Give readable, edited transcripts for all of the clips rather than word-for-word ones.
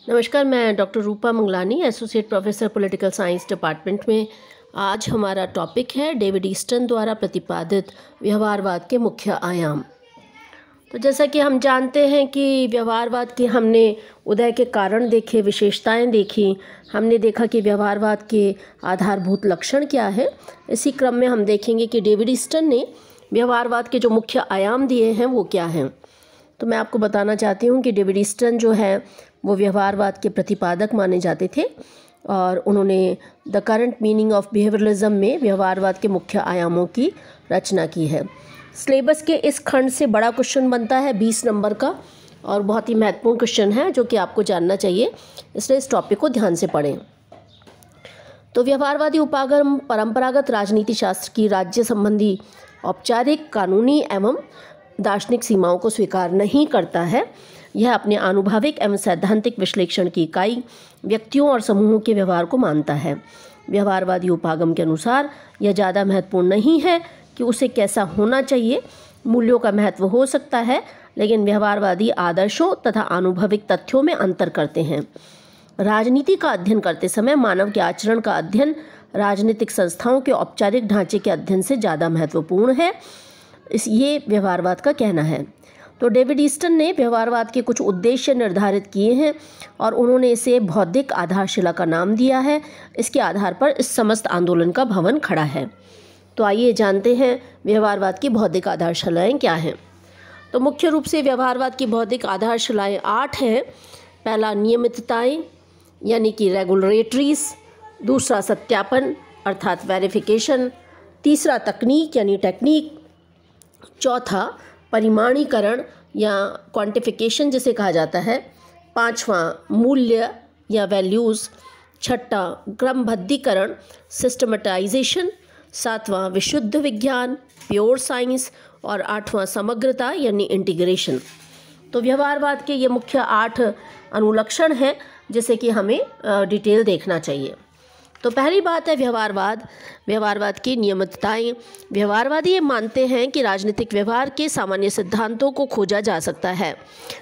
नमस्कार, मैं doctor Rupa Mangalani, associate professor political science department में। आज हमारा टॉपिक है डेविड ईस्टन द्वारा प्रतिपादित व्यवहारवाद के मुख्य आयाम। तो जैसा कि हम जानते हैं कि व्यवहारवाद के हमने उदय के कारण देखे, विशेषताएं देखी, हमने देखा कि व्यवहारवाद के आधारभूत लक्षण क्या है। इसी क्रम में हम देखेंगे कि डेविड ईस्टन ने व्यवहारवाद के जो मुख्य आयाम दिए हैं वो क्या हैं। तो मैं आपको बताना चाहती हूँ कि डेविड ईस्टन जो है वो व्यवहारवाद के प्रतिपादक माने जाते थे और उन्होंने the current meaning of behaviourism में व्यवहारवाद के मुख्य आयामों की रचना की है। सिलेबस के इस खंड से बड़ा क्वेश्चन बनता है 20 नंबर का और बहुत ही महत्वपूर्ण क्वेश्चन है जो कि आपको जानना चाहिए, इसलिए इस टॉपिक को ध्यान से पढ़ें। तो व्यवहारवादी उपागम परंपरागत राजनीति शास्त्र की राज्य संबंधी औपचारिक, कानूनी एवं दार्शनिक सीमाओं को स्वीकार नहीं करता है। यह अपने आनुभविक एवं सैद्धांतिक विश्लेषण की इकाई व्यक्तियों और समूहों के व्यवहार को मानता है। व्यवहारवादी उपागम के अनुसार यह ज़्यादा महत्वपूर्ण नहीं है कि उसे कैसा होना चाहिए। मूल्यों का महत्व हो सकता है, लेकिन व्यवहारवादी आदर्शों तथा आनुभविक तथ्यों में अंतर करते हैं। राजनीति का अध्ययन करते समय मानव के आचरण का अध्ययन राजनीतिक संस्थाओं के औपचारिक ढांचे के अध्ययन से ज़्यादा महत्वपूर्ण है, ये व्यवहारवाद का कहना है। तो डेविड ईस्टन ने व्यवहारवाद के कुछ उद्देश्य निर्धारित किए हैं और उन्होंने इसे बौद्धिक आधारशिला का नाम दिया है। इसके आधार पर इस समस्त आंदोलन का भवन खड़ा है। तो आइए जानते हैं व्यवहारवाद की बौद्धिक आधारशिलाएं क्या हैं। तो मुख्य रूप से व्यवहारवाद की बौद्धिक आधारशिलाएं 8 हैं। पहला नियमितताएं यानी कि रेगुलेटरीज, दूसरा सत्यापन अर्थात वेरिफिकेशन, तीसरा तकनीक यानी टेक्निक, चौथा परिमाणीकरण या क्वांटिफिकेशन जिसे कहा जाता है, पांचवा मूल्य या वैल्यूज़, छठा क्रमबद्धीकरण सिस्टमेटाइजेशन, सातवां विशुद्ध विज्ञान प्योर साइंस और आठवां समग्रता यानी इंटीग्रेशन। तो व्यवहारवाद के ये मुख्य 8 अनुलक्षण हैं जिसे कि हमें डिटेल देखना चाहिए। तो पहली बात है व्यवहारवाद की नियमितताएं। व्यवहारवादी ये मानते हैं कि राजनीतिक व्यवहार के सामान्य सिद्धांतों को खोजा जा सकता है।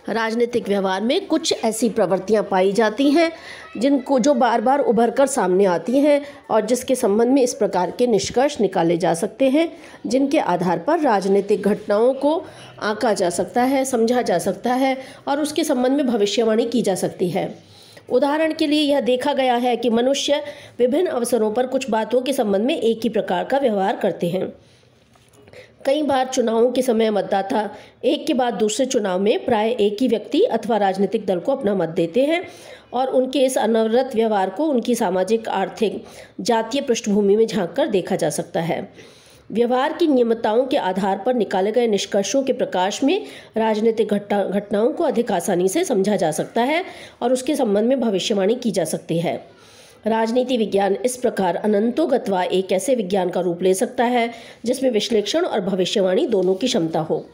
राजनीतिक व्यवहार में कुछ ऐसी प्रवृत्तियां पाई जाती हैं जिनको जो बार बार उभर कर सामने आती हैं और जिसके संबंध में इस प्रकार के निष्कर्ष निकाले जा सकते हैं जिनके आधार पर राजनीतिक घटनाओं को आंका जा सकता है, समझा जा सकता है और उसके संबंध में भविष्यवाणी की जा सकती है। उदाहरण के लिए यह देखा गया है कि मनुष्य विभिन्न अवसरों पर कुछ बातों के संबंध में एक ही प्रकार का व्यवहार करते हैं। कई बार चुनावों के समय मतदाता एक के बाद दूसरे चुनाव में प्राय एक ही व्यक्ति अथवा राजनीतिक दल को अपना मत देते हैं और उनके इस अनवरत व्यवहार को उनकी सामाजिक, आर्थिक, जातीय पृष्ठभूमि में झांक कर देखा जा सकता है। व्यवहार की नियमितताओं के आधार पर निकाले गए निष्कर्षों के प्रकाश में राजनीतिक घटनाओं को अधिक आसानी से समझा जा सकता है और उसके संबंध में भविष्यवाणी की जा सकती है। राजनीति विज्ञान इस प्रकार अनंतोगत्वा एक ऐसे विज्ञान का रूप ले सकता है जिसमें विश्लेषण और भविष्यवाणी दोनों की क्षमता हो।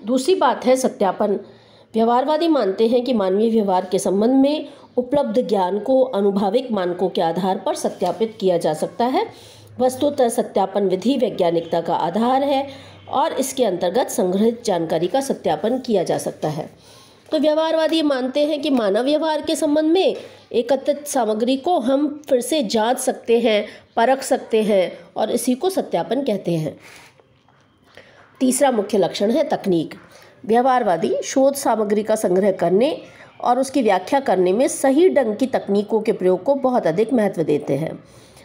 दूसरी बात है सत्यापन। व्यवहारवादी मानते हैं कि मानवीय व्यवहार के संबंध में उपलब्ध ज्ञान को आनुभविक मानकों के आधार पर सत्यापित किया जा सकता है। वस्तुतः सत्यापन विधि वैज्ञानिकता का आधार है और इसके अंतर्गत संग्रहित जानकारी का सत्यापन किया जा सकता है। तो व्यवहारवादी मानते हैं कि मानव व्यवहार के संबंध में एकत्रित सामग्री को हम फिर से जांच सकते हैं, परख सकते हैं और इसी को सत्यापन कहते हैं। तीसरा मुख्य लक्षण है तकनीक। व्यवहारवादी शोध सामग्री का संग्रह करने और उसकी व्याख्या करने में सही ढंग की तकनीकों के प्रयोग को बहुत अधिक महत्व देते हैं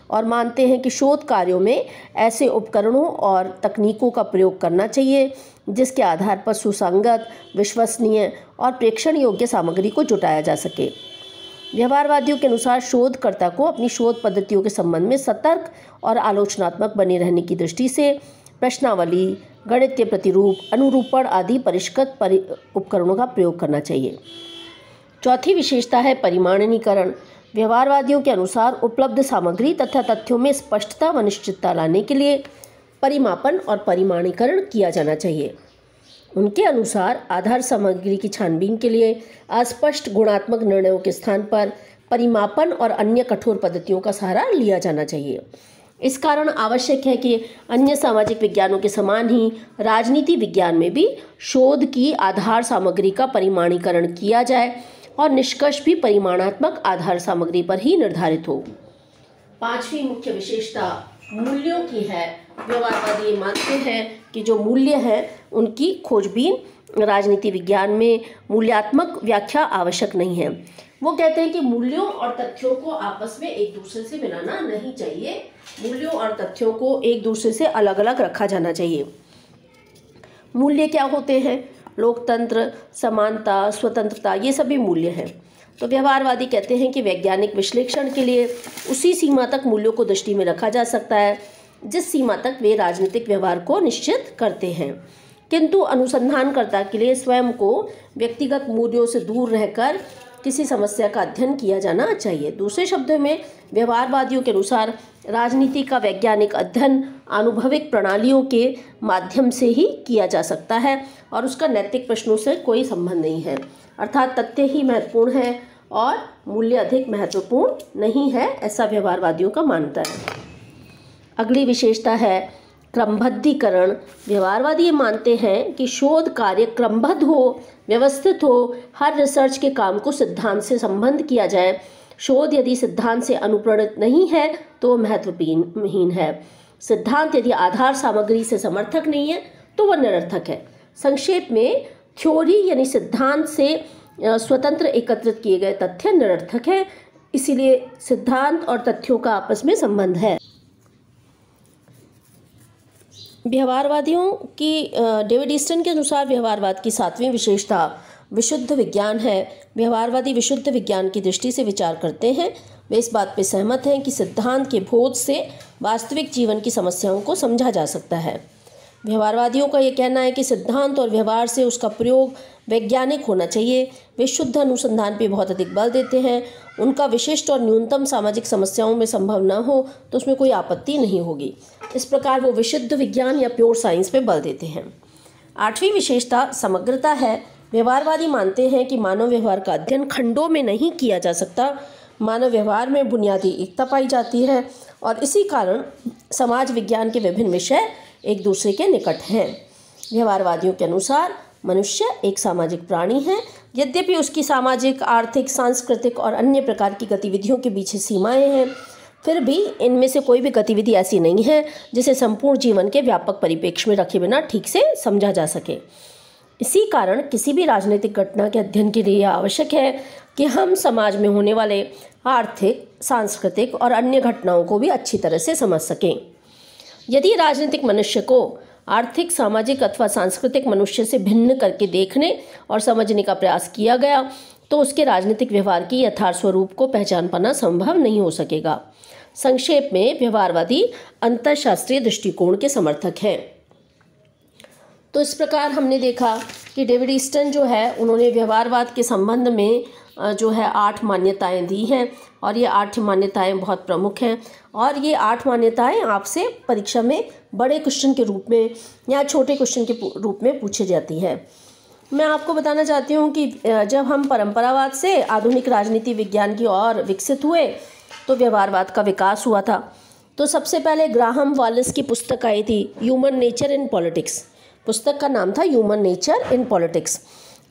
और मानते हैं कि शोध कार्यों में ऐसे उपकरणों और तकनीकों का प्रयोग करना चाहिए जिसके आधार पर सुसंगत, विश्वसनीय और प्रेक्षण योग्य सामग्री को जुटाया जा सके। व्यवहारवादियों के अनुसार शोधकर्ता को अपनी शोध पद्धतियों के संबंध में सतर्क और आलोचनात्मक बने रहने की दृष्टि से प्रश्नावली, गणितीय प्रतिरूप, अनुरूपण आदि परिष्कृत उपकरणों का प्रयोग करना चाहिए। चौथी विशेषता है परिमाणीकरण। व्यवहारवादियों के अनुसार उपलब्ध सामग्री तथा तथ्यों में स्पष्टता व निश्चितता लाने के लिए परिमापन और परिमाणीकरण किया जाना चाहिए। उनके अनुसार आधार सामग्री की छानबीन के लिए अस्पष्ट गुणात्मक निर्णयों के स्थान पर परिमापन और अन्य कठोर पद्धतियों का सहारा लिया जाना चाहिए। इस कारण आवश्यक है कि अन्य सामाजिक विज्ञानों के समान ही राजनीति विज्ञान में भी शोध की आधार सामग्री का परिमाणीकरण किया जाए और निष्कर्ष भी परिमाणात्मक आधार सामग्री पर ही निर्धारित हो। पांचवी मुख्य विशेषता मूल्यों की है। व्यवहारवादी मानते हैं कि जो मूल्य है उनकी खोजबीन राजनीति विज्ञान में मूल्यात्मक व्याख्या आवश्यक नहीं है। वो कहते हैं कि मूल्यों और तथ्यों को आपस में एक दूसरे से मिलाना नहीं चाहिए। मूल्यों और तथ्यों को एक दूसरे से अलग अलग रखा जाना चाहिए। मूल्य क्या होते हैं? लोकतंत्र, समानता, स्वतंत्रता, ये सभी मूल्य हैं। तो व्यवहारवादी कहते हैं कि वैज्ञानिक विश्लेषण के लिए उसी सीमा तक मूल्यों को दृष्टि में रखा जा सकता है जिस सीमा तक वे राजनीतिक व्यवहार को निश्चित करते हैं, किंतु अनुसंधानकर्ता के लिए स्वयं को व्यक्तिगत मूल्यों से दूर रहकर किसी समस्या का अध्ययन किया जाना चाहिए। दूसरे शब्दों में व्यवहारवादियों के अनुसार राजनीति का वैज्ञानिक अध्ययन आनुभविक प्रणालियों के माध्यम से ही किया जा सकता है और उसका नैतिक प्रश्नों से कोई संबंध नहीं है। अर्थात तथ्य ही महत्वपूर्ण है और मूल्य अधिक महत्वपूर्ण नहीं है, ऐसा व्यवहारवादियों का मानता है। अगली विशेषता है क्रमबद्धीकरण। व्यवहारवादी ये मानते हैं कि शोध कार्य क्रमबद्ध हो, व्यवस्थित हो, हर रिसर्च के काम को सिद्धांत से संबंध किया जाए। शोध यदि सिद्धांत से अनुप्राणित नहीं है तो महत्वहीन है। सिद्धांत यदि आधार सामग्री से समर्थक नहीं है तो वह निरर्थक है। संक्षेप में थ्योरी यानी सिद्धांत से स्वतंत्र एकत्रित किए गए तथ्य निरर्थक है, इसीलिए सिद्धांत और तथ्यों का आपस में संबंध है। व्यवहारवादियों की डेविड ईस्टन के अनुसार व्यवहारवाद की सातवीं विशेषता विशुद्ध विज्ञान है। व्यवहारवादी विशुद्ध विज्ञान की दृष्टि से विचार करते हैं। वे इस बात पर सहमत हैं कि सिद्धांत के बोध से वास्तविक जीवन की समस्याओं को समझा जा सकता है। व्यवहारवादियों का ये कहना है कि सिद्धांत और व्यवहार से उसका प्रयोग वैज्ञानिक होना चाहिए। वे शुद्ध अनुसंधान पे बहुत अधिक बल देते हैं। उनका विशिष्ट और न्यूनतम सामाजिक समस्याओं में संभव न हो तो उसमें कोई आपत्ति नहीं होगी। इस प्रकार वो विशुद्ध विज्ञान या प्योर साइंस पे बल देते हैं। आठवीं विशेषता समग्रता है। व्यवहारवादी मानते हैं कि मानव व्यवहार का अध्ययन खंडों में नहीं किया जा सकता। मानव व्यवहार में बुनियादी एकता पाई जाती है और इसी कारण समाज विज्ञान के विभिन्न विषय एक दूसरे के निकट हैं। व्यवहारवादियों के अनुसार मनुष्य एक सामाजिक प्राणी है। यद्यपि उसकी सामाजिक, आर्थिक, सांस्कृतिक और अन्य प्रकार की गतिविधियों के पीछे सीमाएं हैं, फिर भी इनमें से कोई भी गतिविधि ऐसी नहीं है जिसे संपूर्ण जीवन के व्यापक परिप्रेक्ष्य में रखे बिना ठीक से समझा जा सके। इसी कारण किसी भी राजनीतिक घटना के अध्ययन के लिए आवश्यक है कि हम समाज में होने वाले आर्थिक, सांस्कृतिक और अन्य घटनाओं को भी अच्छी तरह से समझ सकें। यदि राजनीतिक मनुष्य को आर्थिक, सामाजिक अथवा सांस्कृतिक मनुष्य से भिन्न करके देखने और समझने का प्रयास किया गया तो उसके राजनीतिक व्यवहार की यथार्थ स्वरूप को पहचान पाना संभव नहीं हो सकेगा। संक्षेप में व्यवहारवादी अंतरशास्त्रीय दृष्टिकोण के समर्थक हैं। तो इस प्रकार हमने देखा कि डेविड ईस्टन जो है उन्होंने व्यवहारवाद के संबंध में जो है 8 मान्यताएं दी हैं और ये 8 मान्यताएं बहुत प्रमुख हैं और ये 8 मान्यताएं आपसे परीक्षा में बड़े क्वेश्चन के रूप में या छोटे क्वेश्चन के रूप में पूछी जाती है। मैं आपको बताना चाहती हूँ कि जब हम परंपरावाद से आधुनिक राजनीति विज्ञान की ओर विकसित हुए तो व्यवहारवाद का विकास हुआ था। तो सबसे पहले ग्राहम वालिस की पुस्तक आई थी, ह्यूमन नेचर इन पॉलिटिक्स। पुस्तक का नाम था ह्यूमन नेचर इन पॉलिटिक्स।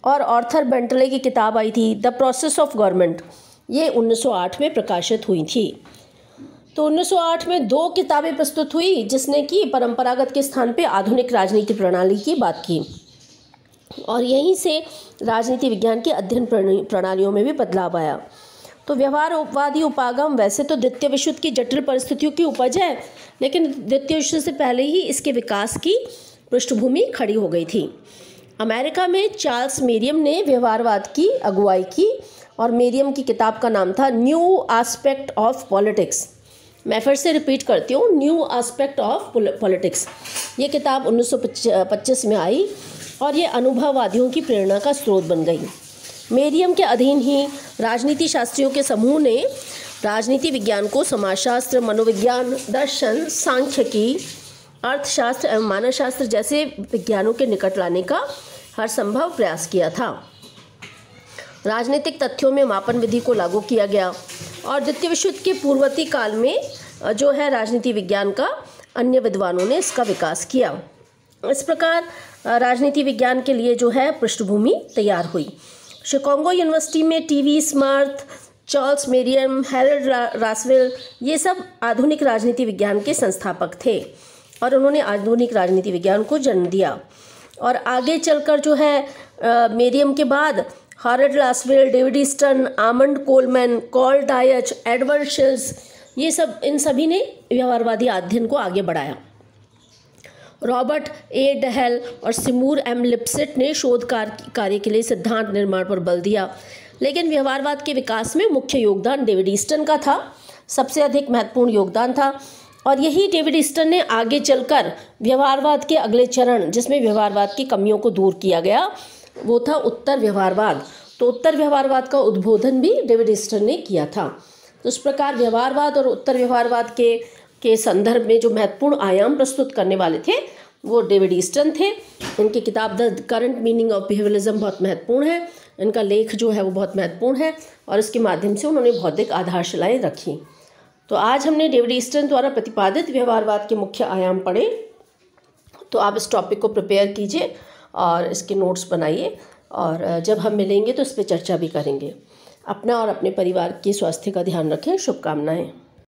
और आर्थर बेंटले की किताब आई थी द प्रोसेस ऑफ गवर्नमेंट, ये 1908 में प्रकाशित हुई थी। तो 1908 में 2 किताबें प्रस्तुत हुई जिसने कि परंपरागत के स्थान पे आधुनिक राजनीति प्रणाली की बात की और यहीं से राजनीति विज्ञान के अध्ययन प्रणालियों में भी बदलाव आया। तो व्यवहारवादी उपागम वैसे तो द्वितीय विश्व की जटिल परिस्थितियों की उपज है, लेकिन द्वितीय विश्व से पहले ही इसके विकास की पृष्ठभूमि खड़ी हो गई थी। अमेरिका में चार्ल्स मेरियम ने व्यवहारवाद की अगुवाई की और मेरियम की किताब का नाम था न्यू एस्पेक्ट ऑफ पॉलिटिक्स। मैं फिर से रिपीट करती हूँ, न्यू एस्पेक्ट ऑफ पॉलिटिक्स। ये किताब 1925 में आई और ये अनुभववादियों की प्रेरणा का स्रोत बन गई। मेरियम के अधीन ही राजनीति शास्त्रियों के समूह ने राजनीति विज्ञान को समाजशास्त्र, मनोविज्ञान, दर्शन, सांख्यिकी, अर्थशास्त्र एवं मानवशास्त्र जैसे विज्ञानों के निकट लाने का हर संभव प्रयास किया था। राजनीतिक तथ्यों में मापन विधि को लागू किया गया और द्वितीय विश्व के पूर्ववर्ती काल में जो है राजनीति विज्ञान का अन्य विद्वानों ने इसका विकास किया। इस प्रकार राजनीति विज्ञान के लिए जो है पृष्ठभूमि तैयार हुई। शिकागो यूनिवर्सिटी में टी.वी. स्मर्थ, चार्ल्स मेरियम, हैरोल्ड रासवेल, ये सब आधुनिक राजनीति विज्ञान के संस्थापक थे और उन्होंने आधुनिक राजनीति विज्ञान को जन्म दिया। और आगे चलकर जो है मेरियम के बाद Harold Lasswell, David Easton, Almond Coleman, Karl Deutsch, Edward Shils, ये सब, इन सभी ने व्यवहारवादी अध्ययन को आगे बढ़ाया। रॉबर्ट ए डहेल और सिमूर एम लिप्सेट ने शोध कार्य के लिए सिद्धांत निर्माण पर बल दिया, लेकिन व्यवहारवाद के विकास में मुख्य योगदान डेविड ईस्टन का था, सबसे अधिक महत्वपूर्ण योगदान था। और यही डेविड ईस्टन ने आगे चलकर व्यवहारवाद के अगले चरण, जिसमें व्यवहारवाद की कमियों को दूर किया गया, वो था उत्तर व्यवहारवाद। तो उत्तर व्यवहारवाद का उद्बोधन भी डेविड ईस्टन ने किया था। तो इस प्रकार व्यवहारवाद और उत्तर व्यवहारवाद के संदर्भ में जो महत्वपूर्ण आयाम प्रस्तुत करने वाले थे वो डेविड ईस्टन थे। इनकी किताब the current meaning of behaviourism बहुत महत्वपूर्ण है, इनका लेख जो है वो बहुत महत्वपूर्ण है और इसके माध्यम से उन्होंने बौद्धिक आधारशिलाएं रखी। तो आज हमने डेविड ईस्टन द्वारा प्रतिपादित व्यवहारवाद के मुख्य आयाम पढ़े। तो आप इस टॉपिक को प्रिपेयर कीजिए और इसके नोट्स बनाइए और जब हम मिलेंगे तो इस पर चर्चा भी करेंगे। अपना और अपने परिवार के स्वास्थ्य का ध्यान रखें। शुभकामनाएं।